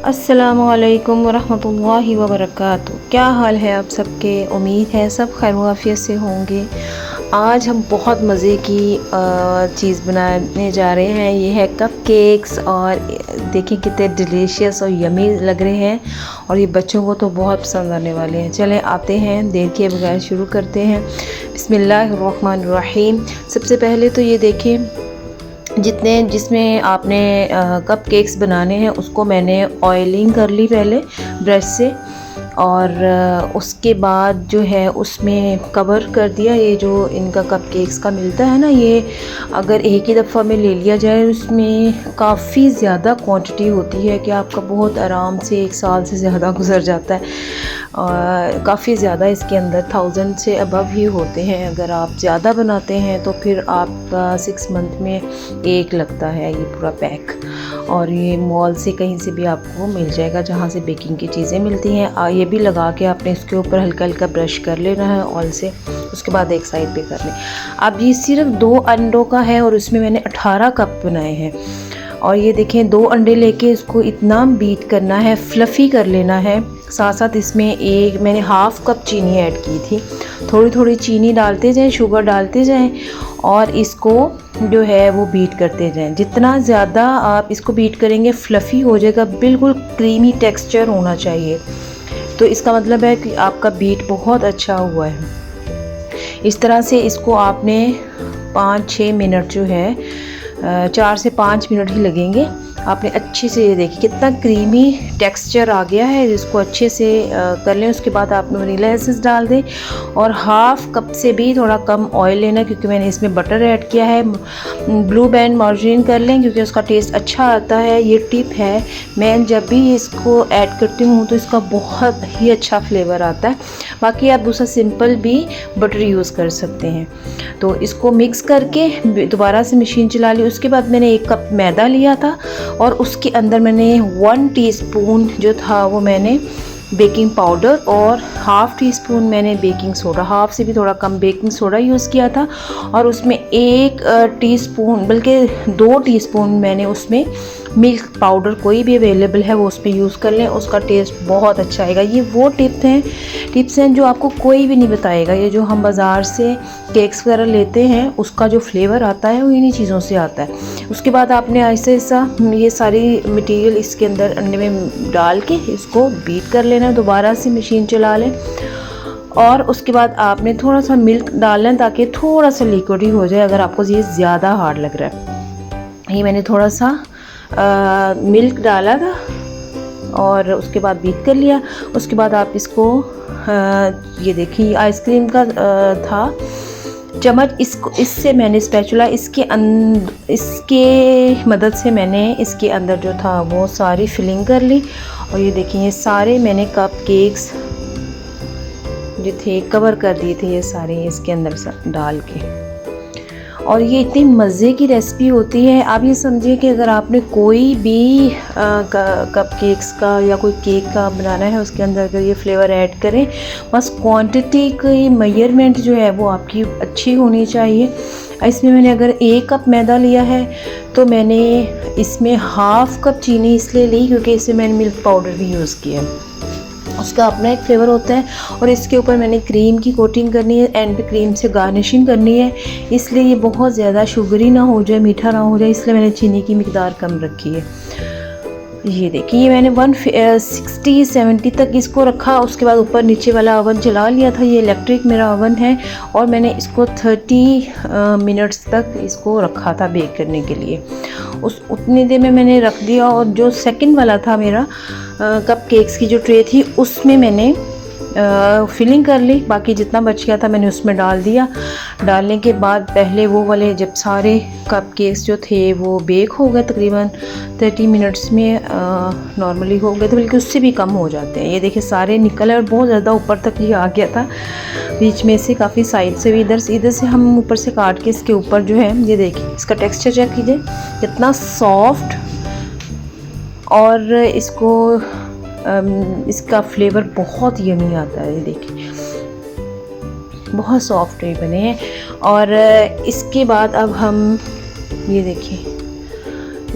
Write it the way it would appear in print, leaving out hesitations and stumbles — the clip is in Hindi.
अस्सलामु अलैकुम वरहमतुल्लाहि वबरकातुहू। क्या हाल है आप सबके? उम्मीद है सब खैर आफियत से होंगे। आज हम बहुत मज़े की चीज़ बनाने जा रहे हैं। ये है कप केक्स और देखें कितने डिलीशियस और यमी लग रहे हैं और ये बच्चों को तो बहुत पसंद आने वाले हैं। चलें आते हैं, देर के बगैर शुरू करते हैं। बिस्मिल्लाहिर्रहमानिर्रहीम। सबसे पहले तो ये देखें जिसमें आपने कप केक्स बनाने हैं उसको मैंने ऑयलिंग कर ली पहले ब्रश से, और उसके बाद जो है उसमें कवर कर दिया। ये जो इनका कप केक्स का मिलता है ना, ये अगर एक ही दफ़ा में ले लिया जाए उसमें काफ़ी ज़्यादा क्वांटिटी होती है कि आपका बहुत आराम से 1 साल से ज़्यादा गुजर जाता है। और काफ़ी ज़्यादा इसके अंदर 1000 से अबव ही होते हैं। अगर आप ज़्यादा बनाते हैं तो फिर आपका 6 मंथ में एक लगता है ये पूरा पैक। और ये मॉल से कहीं से भी आपको मिल जाएगा जहाँ से बेकिंग की चीज़ें मिलती हैं। ये भी लगा के आपने इसके ऊपर हल्का हल्का ब्रश कर लेना है ऑयल से, उसके बाद एक साइड पे कर लें। अब ये सिर्फ 2 अंडों का है और उसमें मैंने 18 कप बनाए हैं। और ये देखें 2 अंडे लेके इसको इतना बीट करना है, फ्लफ़ी कर लेना है। साथ साथ इसमें मैंने हाफ़ कप चीनी ऐड की थी। थोड़ी थोड़ी चीनी डालते जाएं, शुगर डालते जाएं और इसको जो है वो बीट करते जाएं। जितना ज़्यादा आप इसको बीट करेंगे फ्लफ़ी हो जाएगा, बिल्कुल क्रीमी टेक्सचर होना चाहिए। तो इसका मतलब है कि आपका बीट बहुत अच्छा हुआ है। इस तरह से इसको आपने 5-6 मिनट जो है 4 से 5 मिनट ही लगेंगे। आपने अच्छे से, ये देखिए कितना क्रीमी टेक्सचर आ गया है। इसको अच्छे से कर लें। उसके बाद आपने वनीला एसेंस डाल दें और हाफ़ कप से भी थोड़ा कम ऑयल लेना, क्योंकि मैंने इसमें बटर ऐड किया है। ब्लू बैंड मार्जरीन कर लें क्योंकि उसका टेस्ट अच्छा आता है। ये टिप है, मैं जब भी इसको ऐड करती हूँ तो इसका बहुत ही अच्छा फ्लेवर आता है। बाकी आप दूसरा सिंपल भी बटर यूज़ कर सकते हैं। तो इसको मिक्स करके दोबारा से मशीन चला ली। उसके बाद मैंने 1 कप मैदा लिया था और उसके अंदर मैंने 1 टीस्पून जो था वो मैंने बेकिंग पाउडर और हाफ़ टी स्पून मैंने बेकिंग सोडा, हाफ़ से भी थोड़ा कम बेकिंग सोडा यूज़ किया था। और उसमें 1 टीस्पून बल्कि 2 टीस्पून मैंने उसमें मिल्क पाउडर, कोई भी अवेलेबल है वो उसमें यूज़ कर लें, उसका टेस्ट बहुत अच्छा आएगा। ये वो टिप्स हैं जो आपको कोई भी नहीं बताएगा। ये जो हम बाज़ार से केक्स वगैरह लेते हैं उसका जो फ्लेवर आता है वो इन्हीं चीज़ों से आता है। उसके बाद आपने ऐसे ऐसा ये सारी मटेरियल इसके अंदर अंडे में डाल के इसको बीट कर लेना। दोबारा से मशीन चला लें और उसके बाद आपने थोड़ा सा मिल्क डालना ताकि थोड़ा सा लिक्विड ही हो जाए अगर आपको ये ज़्यादा हार्ड लग रहा है। ये मैंने थोड़ा सा मिल्क डाला था और उसके बाद बीट कर लिया। उसके बाद आप इसको ये देखिए आइसक्रीम का था चम्मच, इससे मैंने स्पैचुला इसके मदद से मैंने इसके अंदर जो था वो सारी फिलिंग कर ली। और ये देखिए ये सारे मैंने कप केक्स जो थे कवर कर दिए थे, ये सारे इसके अंदर डाल के। और ये इतनी मज़े की रेसिपी होती है। आप ये समझिए कि अगर आपने कोई भी कप केक्स का या कोई केक का बनाना है उसके अंदर अगर ये फ्लेवर ऐड करें, बस क्वांटिटी की मेजरमेंट जो है वो आपकी अच्छी होनी चाहिए। इसमें मैंने अगर 1 कप मैदा लिया है तो मैंने इसमें हाफ़ कप चीनी इसलिए ली क्योंकि इसमें मैंने मिल्क पाउडर भी यूज़ किया, उसका अपना एक फ्लेवर होता है। और इसके ऊपर मैंने क्रीम की कोटिंग करनी है, एंड पे क्रीम से गार्निशिंग करनी है, इसलिए ये बहुत ज़्यादा शुगरी ना हो जाए, मीठा ना हो जाए, इसलिए मैंने चीनी की मिकदार कम रखी है। ये देखिए ये मैंने 160-70 तक इसको रखा। उसके बाद ऊपर नीचे वाला ओवन चला लिया था। ये इलेक्ट्रिक मेरा ओवन है और मैंने इसको 30 मिनट्स तक इसको रखा था बेक करने के लिए। उतनी देर में मैंने रख दिया। और जो सेकंड वाला था मेरा कप केक्स की जो ट्रे थी उसमें मैंने फिलिंग कर ली। बाकी जितना बच गया था मैंने उसमें डाल दिया। डालने के बाद पहले वो वाले जब सारे कप केक्स जो थे वो बेक हो गए तकरीबन 30 मिनट्स में, नॉर्मली हो गए थे, बल्कि उससे भी कम हो जाते हैं। ये देखिए सारे निकले और बहुत ज़्यादा ऊपर तक ये आ गया था, बीच में से काफ़ी साइड से भी, इधर से हम ऊपर से काट के इसके ऊपर जो है ये देखिए इसका टेक्सचर चेक कीजिए कितना सॉफ्ट। और इसका फ्लेवर बहुत यमी आता है। ये देखिए बहुत सॉफ्ट ही बने हैं। और इसके बाद अब हम ये देखिए